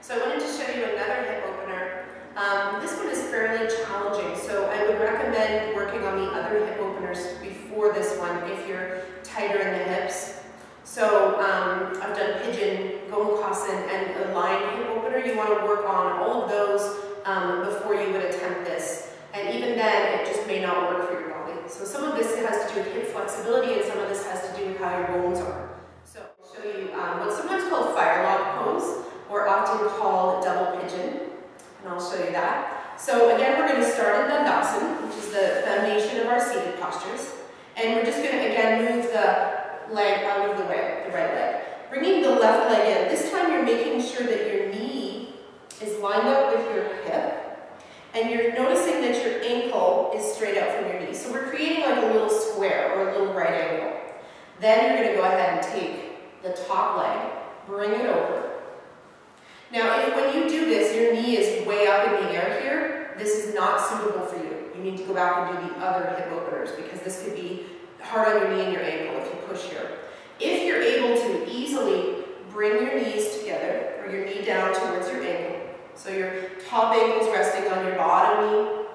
So I wanted to show you another hip opener. This one is fairly challenging, so I would recommend working on the other hip openers before this one if you're tighter in the hips. So I've done Pigeon, Kapotasana, and a lying hip opener. You want to work on all of those before you would attempt this. And even then, it just may not work for your body. So some of this has to do with hip flexibility, and some of this has to do with how your bones are. So I'll show you what's sometimes called fire log pose, or often called double pigeon. And I'll show you that. So again, we're going to start in Dandasana, which is the foundation of our seated postures. And we're just going to, again, move the leg out of the way, the right leg. Bringing the left leg in. This time you're making sure that your knee is lined up with your hip. And you're noticing that your ankle is straight out from your knee. So we're creating like a little square or a little right angle. Then you're going to go ahead and take the top leg, bring it over. Now, if when you do this, your knee is way up in the air here, this is not suitable for you. You need to go back and do the other hip openers because this could be hard on your knee and your ankle if you push here. If you're able to easily bring your knees together, or your knee down towards your ankle, so your top ankle is resting on your bottom knee,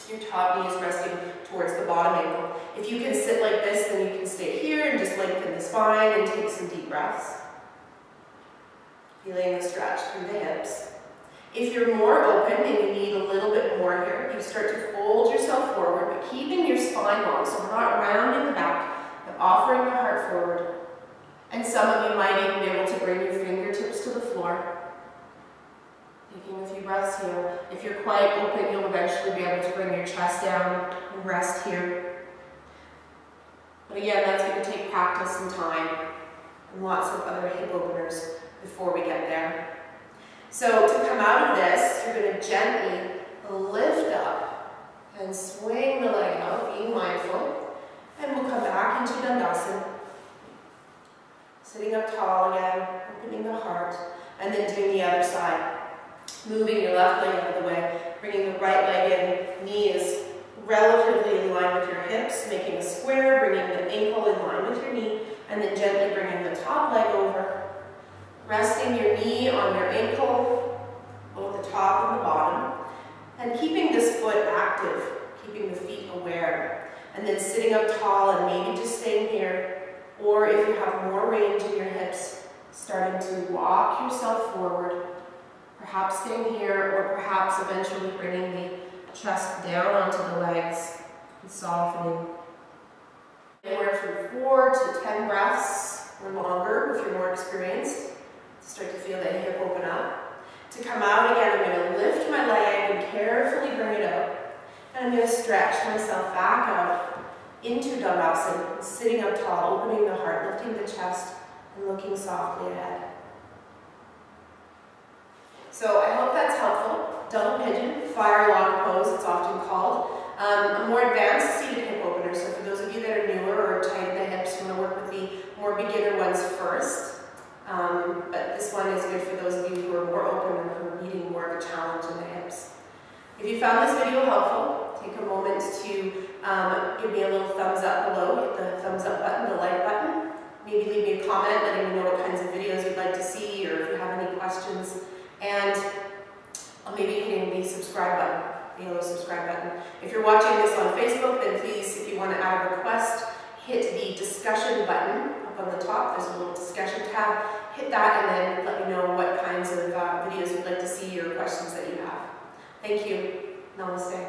your top knee is resting towards the bottom ankle. If you can sit like this, then you can stay here and just lengthen the spine and take some deep breaths. Feeling the stretch through the hips. If you're more open and you need a little bit more here, you start to fold yourself forward, but keeping your spine long, so we're not rounding the back, but offering the heart forward. And some of you might even be able to bring your fingertips to the floor. Taking a few breaths here. If you're quite open, you'll eventually be able to bring your chest down and rest here. But again, that's going to take practice and time, and lots of other hip openers before we get there. So to come out of this, you're going to gently lift up and swing the leg out, being mindful. And we'll come back into Dandasana. Sitting up tall again, opening the heart, and then doing the other side. Moving your left leg out of the way, bringing the right leg in. Knee is relatively in line with your hips, making a square, bringing the ankle in line with your knee, and then gently bringing the top leg over. Resting your knee on your ankle, both the top and the bottom, and keeping this foot active, keeping the feet aware, and then sitting up tall and maybe just staying here, or if you have more range in your hips, starting to walk yourself forward, perhaps staying here, or perhaps eventually bringing the chest down onto the legs and softening. Anywhere from 4 to 10 breaths or longer if you're more experienced. Start to feel the hip open up. To come out again, I'm going to lift my leg and carefully bring it out. And I'm going to stretch myself back out into Dandasana, sitting up tall, opening the heart, lifting the chest, and looking softly ahead. So I hope that's helpful. Double pigeon, fire log pose, it's often called. A more advanced seated hip opener, so for those of you that are newer or tight in the hips, you want to work with the more beginner ones first. But this one is good for those of you who are more open and who are needing more of a challenge in the hips. If you found this video helpful, take a moment to give me a little thumbs up below. Hit the thumbs up button, the like button. Maybe leave me a comment letting me know what kinds of videos you'd like to see, or if you have any questions. And maybe hitting the subscribe button, the yellow subscribe button. If you're watching this on Facebook, then please, if you want to add a request, hit the discussion button up on the top. There's a little discussion tab. Hit that and then let me know what kinds of videos you'd like to see or questions that you have. Thank you. Namaste.